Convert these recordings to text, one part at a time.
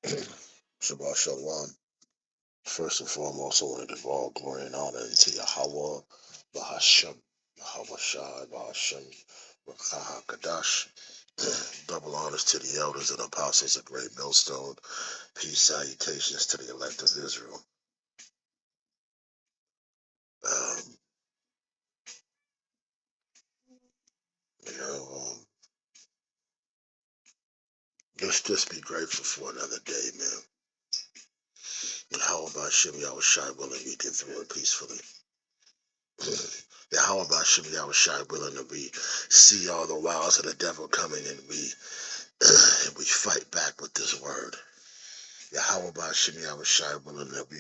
Shabbat Shalom. First and foremost, I want to give all glory and honor to YAHAWAH BAHASHAM YAHAWASHI Kadash. Double honors to the elders and apostles of Great Millstone. Peace salutations to the elect of Israel. Um, you know, let's just be grateful for another day, man. Yahawah Bahashem Yahawashi willing we get through it peacefully. Yahawah Bahashem Yahawashi willing that we see all the wiles of the devil coming and we fight back with this word. Yahawah Bahashem Yahawashi willing that we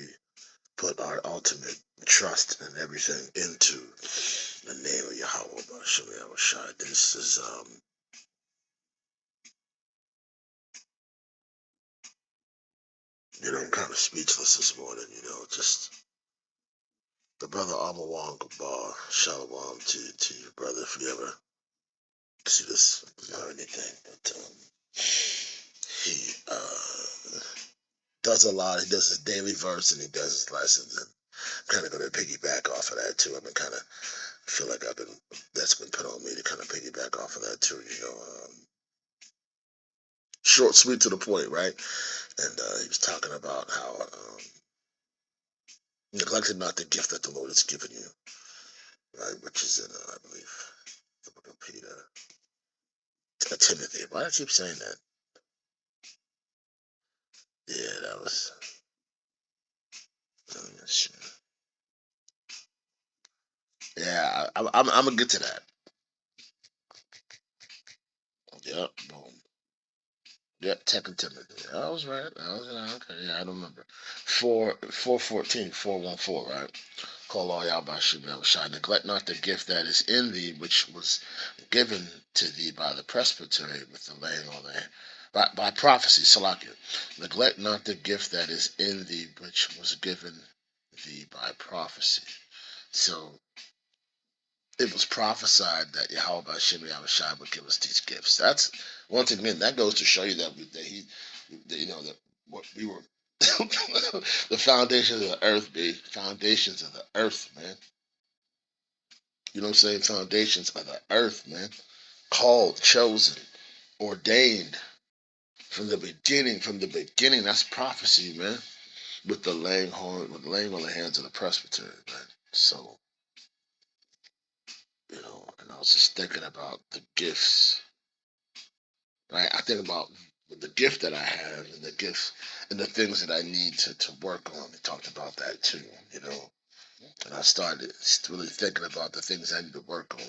put our ultimate trust and everything into the name of Yahawah Bahashem Yahawashi. This is I'm kind of speechless this morning, just the brother Amawang Gabar, Shalom to you, brother, if you ever see this or anything. But he does a lot. He does his daily verse and he does his lessons, and I'm kind of going to piggyback off of that too. I've been kind of feel like that's been put on me to kind of piggyback off of that too. Short, sweet, to the point, right? And he was talking about how neglected not the gift that the Lord has given you, right? Which is in, I believe, the book of Peter, Timothy. Why do I keep saying that? Yeah, that was. Yeah, I'm gonna get to that. Yep, boom. Yep, Second Timothy. I was right. Okay. Yeah, I don't remember. 4:14, right? Call all y'all by Shai. Neglect not the gift that is in thee, which was given to thee by the presbytery with the laying on the by prophecy, Salakia. Neglect not the gift that is in thee, which was given thee by prophecy. So it was prophesied that Yahawah Bahashem Yahawashi would give us these gifts. That's once again that goes to show you that that what we were the foundations of the earth, babe. Foundations of the earth, man. You know what I'm saying? Foundations of the earth, man. Called, chosen, ordained from the beginning. From the beginning, that's prophecy, man. With the laying on the hands of the presbytery, man. So, and I was just thinking about the gifts. Right? I think about the gift that I have and the gifts and the things that I need to work on. We talked about that too, And I started really thinking about the things I need to work on.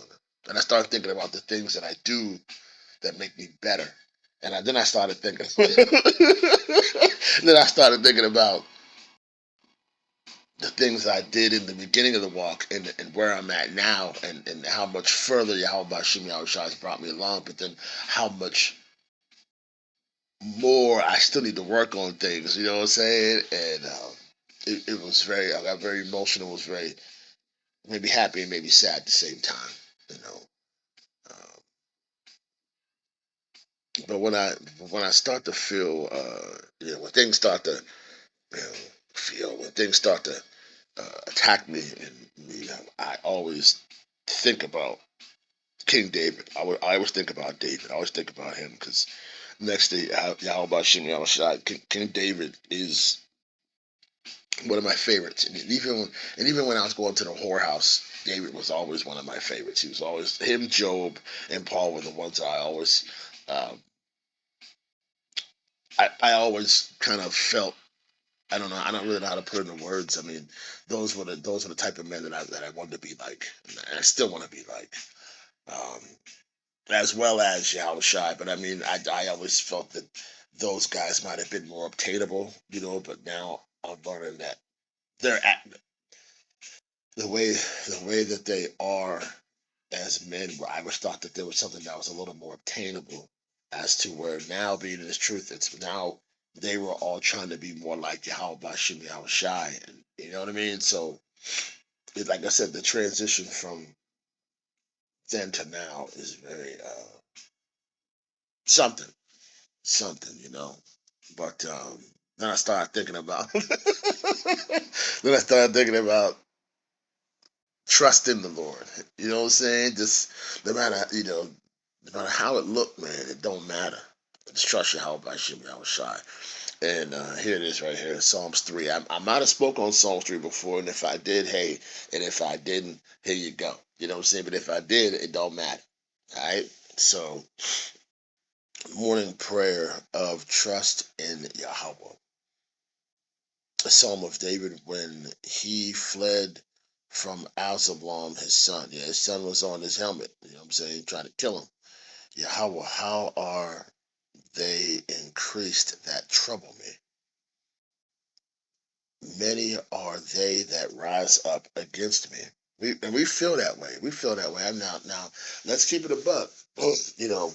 And I started thinking about the things that I do that make me better. And then I started thinking, then I started thinking about the things I did in the beginning of the walk and where I'm at now and how much further Yahawah Bahashem Yahawashi has brought me along, but then how much more I still need to work on things, you know what I'm saying? And it was I got very emotional, it was very, maybe happy and maybe sad at the same time, you know. Uh, but when I start to feel, when things start to, when things start to attack me, and I always think about King David. I always think about David. I always think about him because next to Yahweh Bashim Yahushua, King David is one of my favorites. And even when I was going to the whorehouse, David was always one of my favorites. He was always him, Job, and Paul were the ones I always. Um, I always kind of felt. I don't know. I don't really know how to put it in words. I mean, those were the type of men that I wanted to be like, and I still want to be like. Um, as well as Yahushua. But I mean, I always felt that those guys might have been more obtainable, But now I'm learning that they're at the way that they are as men. I always thought that there was something that was a little more obtainable, as to where now being in this truth, it's now they were all trying to be more like Yahweh Bashim Yahushai, and you know what I mean. So, like I said, the transition from then to now is very something, something. But then I started thinking about then I started thinking about trust in the Lord. You know what I'm saying? Just no matter no matter how it looked, man, it don't matter. Just trust YAHAWAH BAHASHAM YAHAWASHI. And here it is right here, Psalms 3. I might have spoke on Psalms 3 before, and if I did, hey, and if I didn't, here you go. You know what I'm saying? But if I did, it don't matter. All right? So, morning prayer of trust in Yahweh. A psalm of David when he fled from Absalom, his son. Yeah, his son was on his helmet. You know what I'm saying? Trying to kill him. Yahweh, how are they increased that trouble me? Many are they that rise up against me. We feel that way. We feel that way. I'm now. Let's keep it a buck.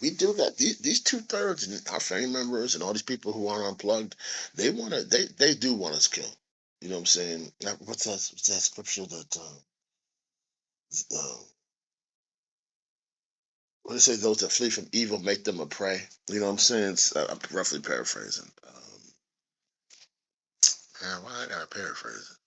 We do got these 2/3 and our family members and all these people who aren't unplugged. They do want us killed. You know what I'm saying? What's that scripture that uh, what do they say? Those that flee from evil make them a prey. You know what I'm saying? I'm roughly paraphrasing. Man, why I gotta paraphrase it?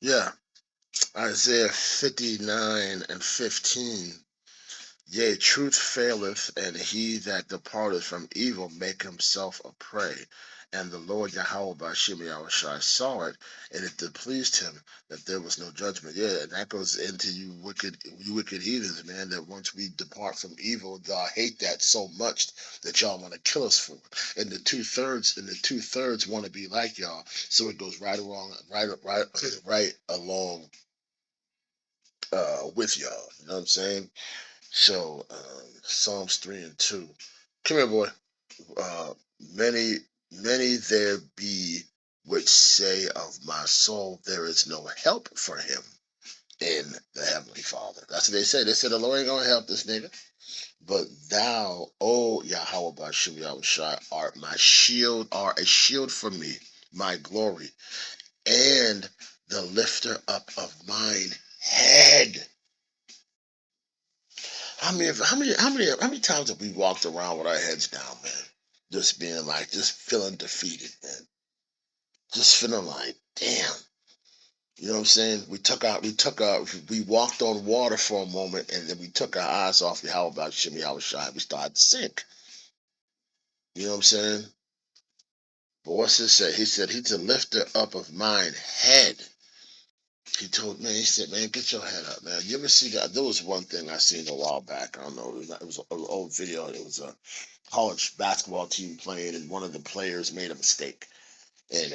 Yeah, Isaiah 59:15. Yea, truth faileth, and he that departeth from evil make himself a prey. And the Lord Yahawah BaHaSham YAHAWASHI saw it, and it displeased him that there was no judgment. Yeah, and that goes into you wicked heathens, man. That once we depart from evil, y'all hate that so much that y'all want to kill us for it. And the two thirds want to be like y'all. So it goes right along, right along with y'all. You know what I'm saying? So Psalms 3 and 2. Come here, boy. Uh, many, many there be which say of my soul, there is no help for him in the Heavenly Father. That's what they say. They said the Lord ain't gonna help this nigga. But thou, O Yahawah BaHaSham YAHAWASHI, art my shield, are a shield for me, my glory, and the lifter up of mine head. How many times have we walked around with our heads down, man? Just being like, just feeling defeated, man. Just feeling like, damn. You know what I'm saying? We walked on water for a moment, and then we took our eyes off Yahawah BaHaSham YAHAWASHI. We started to sink. You know what I'm saying? But what's it say? He said, he's the lifter up of mine head. He told me, he said, man, get your head up, man. You ever see that? There was one thing I seen a while back. I don't know. It was an old video. It was a college basketball team playing, and one of the players made a mistake. And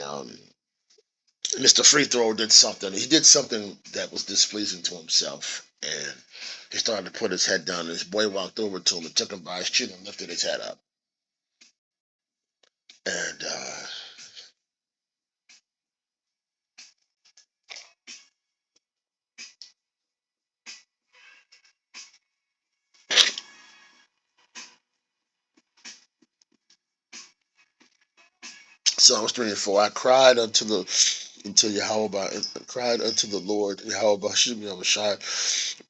Mr. Free Throw did something. He did something that was displeasing to himself. And he started to put his head down, and his boy walked over to him and took him by his chin and lifted his head up. And Psalms 3 and 4. I cried unto Yahawah, cried unto the Lord, Yahawah BaHaSham YAHAWASHI,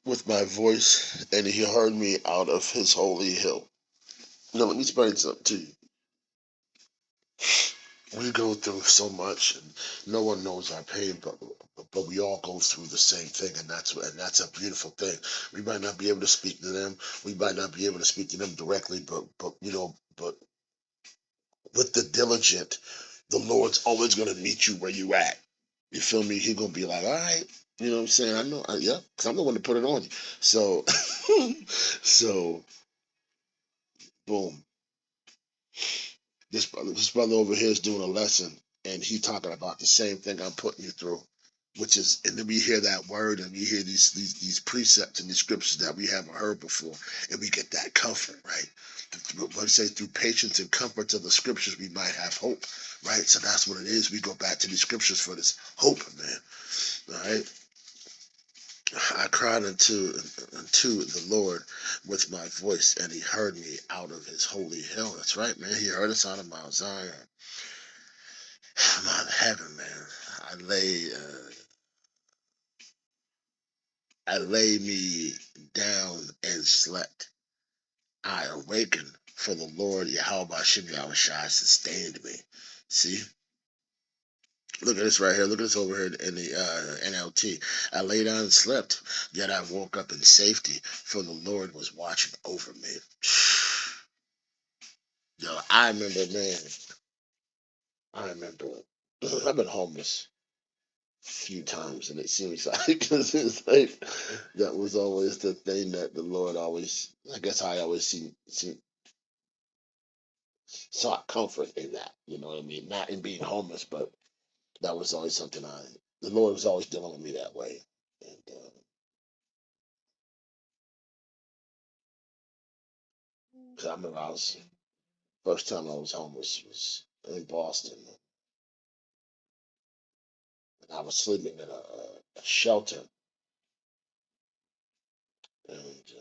with my voice, and he heard me out of his holy hill. Let me explain something to you. We go through so much, and no one knows our pain, but we all go through the same thing, and that's a beautiful thing. We might not be able to speak to them. We might not be able to speak to them directly, but with the diligent, the Lord's always going to meet you where you at. You feel me? He gonna be like, all right, you know what I'm saying? I know, yeah, because I'm the one to put it on you. So, so, boom. This brother over here is doing a lesson, and he talking about the same thing I'm putting you through, which is, and then we hear that word, and we hear these precepts and these scriptures that we haven't heard before, and we get that comfort, right? What do you say? Through patience and comfort of the scriptures, we might have hope, right? So that's what it is. We go back to the scriptures for this hope, man. All right. I cried unto the Lord with my voice, and he heard me out of his holy hill. That's right, man. He heard us out of Mount Zion. Mount heaven, man. I lay I lay me down and slept. I awakened, for the Lord YAHAWAH BAHASHAM YAHAWASHI sustained me. See? Look at this right here. Look at this over here in the NLT. I lay down and slept, yet I woke up in safety, for the Lord was watching over me. Yo, I remember, man. I remember. I've been homeless a few times, and it seems like, 'cause it's like that was always the thing that the Lord always. I guess I always sought comfort in that. You know what I mean? Not in being homeless, but that was always something I. The Lord was always dealing with me that way, and. 'Cause I remember I was first time I was homeless was in Boston, and I was sleeping in a shelter, and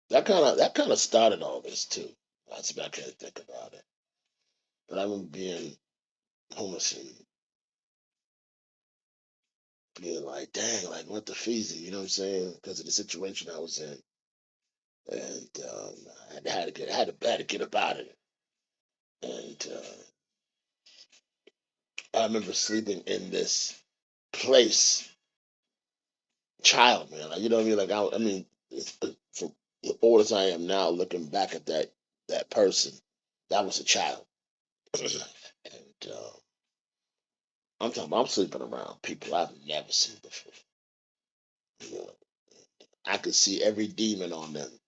that kind of started all this too. That's about I can't think about it, but I remember being homeless and being like, dang, like what the feezy, you know what I'm saying? Because of the situation I was in, and I had to get up out of it, and I remember sleeping in this place child, man. Like, you know what I mean? Like I mean, from the old as I am now, looking back at that person, that was a child, and I'm sleeping around people I've never seen before. You know, I could see every demon on them,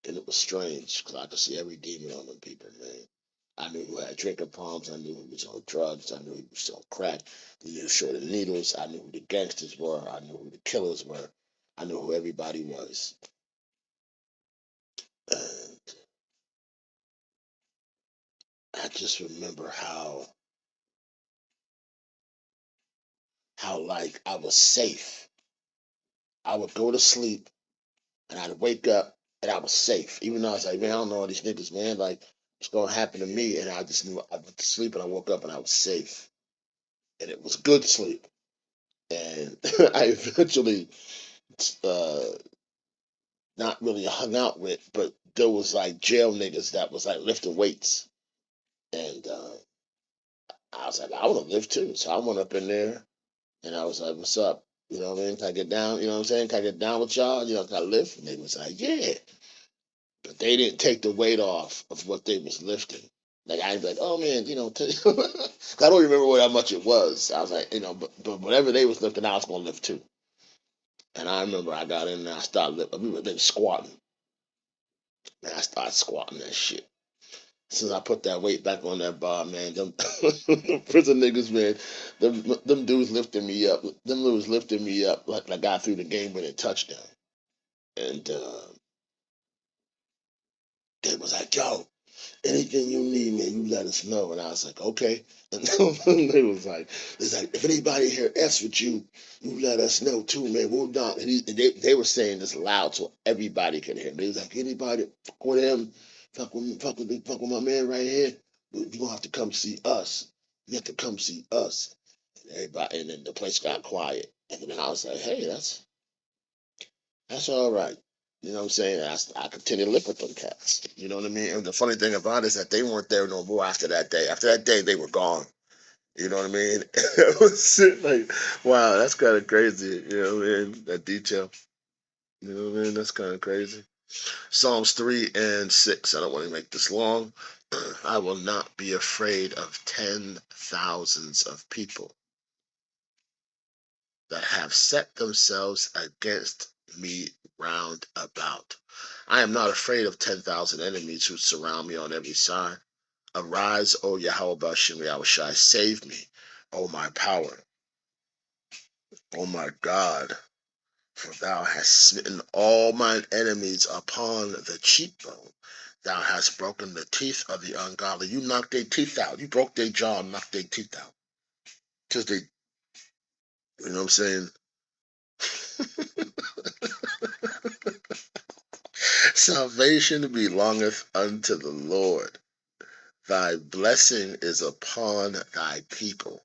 and it was strange because I could see every demon on them people, man. I knew who had drinking problems. I knew who was on drugs. I knew who was on crack. I knew who shorted needles. I knew who the gangsters were. I knew who the killers were. I knew who everybody was. And I just remember how like I was safe. I would go to sleep and I'd wake up and I was safe. Even though I was like, man, I don't know all these niggas, man. Like, what's gonna happen to me? And I just knew I went to sleep and I woke up and I was safe. And it was good sleep. And I eventually uh not really hung out with, but there was like jail niggas that was like lifting weights. And I was like, I wanna live too. So I went up in there and I was like, what's up? You know what I mean? Can I get down? You know what I'm saying? Can I get down with y'all? You know, can I lift? And they was like, yeah. But they didn't take the weight off of what they was lifting. Like I'd be like, oh man, you know, I don't remember what how much it was. I was like, you know, but whatever they was lifting, I was gonna lift too. And I remember I got in there, I started lifting. We were squatting, and I started squatting that shit. As soon as I put that weight back on that bar, man, them prison niggas, man, them dudes lifting me up. Them dudes lifting me up like I got through the game winning touchdown. And they was like, yo, anything you need, man, you let us know. And I was like, okay. And they was like, it's like, if anybody here F's with you, you let us know too, man. We'll not. And they were saying this loud so everybody could hear. They was like, anybody fuck with him, fuck with my man right here. You gonna have to come see us. You have to come see us. And everybody, and then the place got quiet. And then I was like, hey, that's all right. You know what I'm saying? I continue to live with them cats. You know what I mean? And the funny thing about it is that they weren't there no more after that day. After that day, they were gone. You know what I mean? It was like, wow, that's kind of crazy. You know what I mean? That detail. You know what I mean? That's kind of crazy. Psalms 3 and 6. I don't want to make this long. I will not be afraid of 10,000s of people that have set themselves against me round about. I am not afraid of 10,000 enemies who surround me on every side. Arise, O YAHAWAH BAHASHAM YAHAWASHI, save me, O my power, O my God, for thou hast smitten all mine enemies upon the cheekbone. Thou hast broken the teeth of the ungodly. You knocked their teeth out. You broke their jaw and knocked their teeth out. Because they You know what I'm saying? Salvation belongeth unto the Lord. Thy blessing is upon thy people.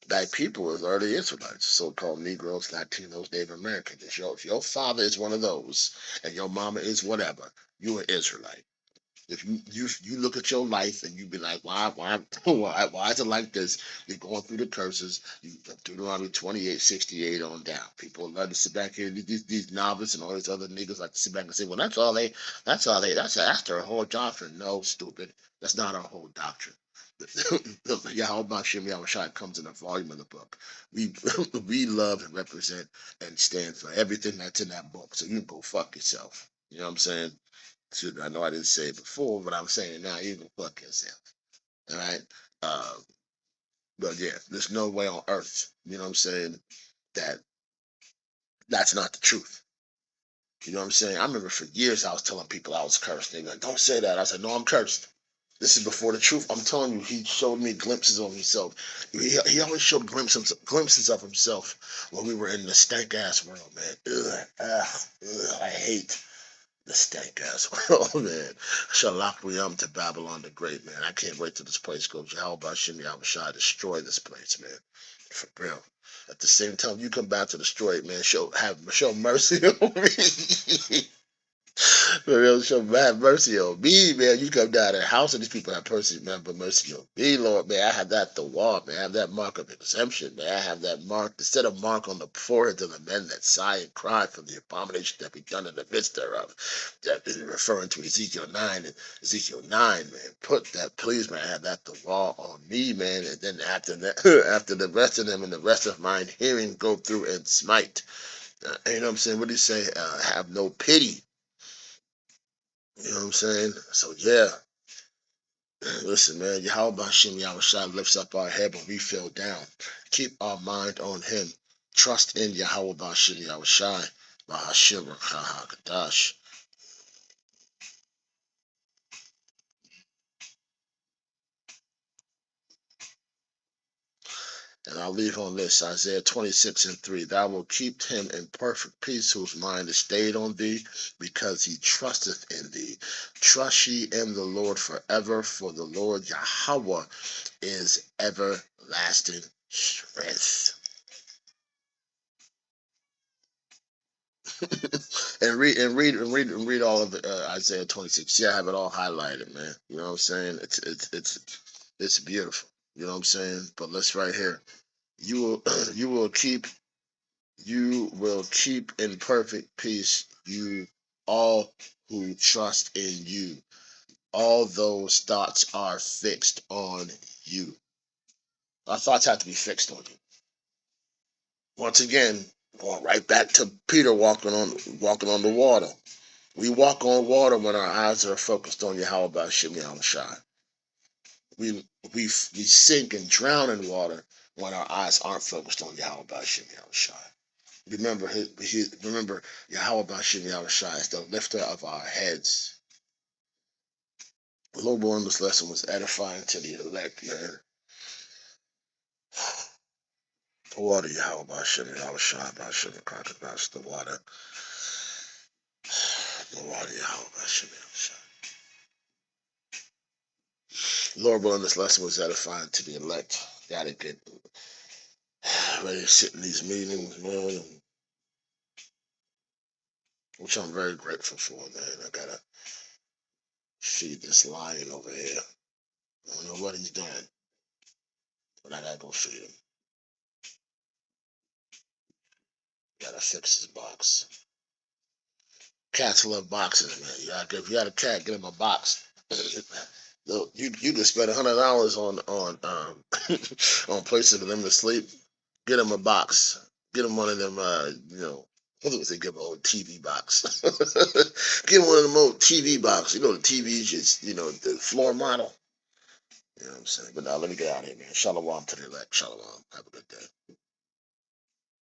Thy people are the Israelites, so-called Negroes, Latinos, Native Americans. If your father is one of those and your mama is whatever, you're an Israelite. If you look at your life and you be like, why is it like this? You're going through the curses. You Deuteronomy 28:68 on down. People love to sit back here. These novices and all these other niggas like to sit back and say, well, that's their whole doctrine. No, stupid. That's not our whole doctrine. Yahawah Bahashem Yahawashi comes in the volume of the book. We we love and represent and stand for everything that's in that book. So you can go fuck yourself. You know what I'm saying? I know I didn't say it before, but I'm saying it now. You can fuck yourself. All right. Uh, but yeah, there's no way on earth, you know what I'm saying, that that's not the truth. You know what I'm saying? I remember for years I was telling people I was cursed. They go, don't say that. I said, no, I'm cursed. This is before the truth. I'm telling you, he showed me glimpses of himself. He always showed glimpses of himself when we were in the stank ass world, man. I hate the stank ass world, man. Shalak to Babylon the Great, man. I can't wait till this place goes. How about Shimmy Yahushua destroy this place, man? For real. At the same time, you come back to destroy it, man. Show mercy on me. For real, have mercy on me, man. You come down to the house and these people have mercy, man, but mercy on me, Lord, man. I have that the wall, man. I have that mark of exemption, man. I have that mark, instead of mark on the foreheads of the men that sigh and cry for the abomination that be done in the midst thereof. That is referring to Ezekiel 9 and Ezekiel 9, man. Put that, please, man. I have that the wall on me, man. And then after that, after the rest of them and the rest of mine hearing, go through and smite. You know what I'm saying? What do you say? Have no pity. You know what I'm saying? So yeah, listen, man. Yahawah Bahashem Yahawashi lifts up our head when we fell down. Keep our mind on Him. Trust in Yahawah Bahashem Yahawashi. Bahashem Rakahakadash. And I'll leave on this, Isaiah 26:3. Thou wilt keep him in perfect peace, whose mind is stayed on thee, because he trusteth in thee. Trust ye in the Lord forever, for the Lord Yahawah is everlasting strength. and read all of Isaiah 26. Yeah, I have it all highlighted, man. You know what I'm saying? It's beautiful. You know what I'm saying? But let's right here. You will you will keep in perfect peace you all who trust in you. All those thoughts are fixed on you. Our thoughts have to be fixed on you. Once again, going right back to Peter walking on the water. We walk on water when our eyes are focused on Yahawah Bahashem Yahawashi. We sink and drown in water when our eyes aren't focused on Yahawah Bahashem Yahawashi. Remember Yahawah Bahashem Yahawashi is the lifter of our heads. The Lord willing, this lesson was edifying to the elect, man. The water, Yahawah Bahashem Yahawashi, Bahashem Yahawashi, the water. The water, Yahawah Bahashem Yahawashi. Lord willing, this lesson was edifying to the elect. Gotta get ready to sit in these meetings, man, which I'm very grateful for, man. I gotta feed this lion over here. I don't know what he's doing, but I gotta go feed him. Gotta fix his box. Cats love boxes, man. If you got a cat, get him a box. Look, you can spend $100 on on places for them to sleep. Get him a box. Get him one of them. What do they give him? Old TV box. Get him one of them old TV boxes. The TV's just the floor model. You know what I'm saying? But now let me get out of here, man. Shalom to the elect. Shalom. Have a good day.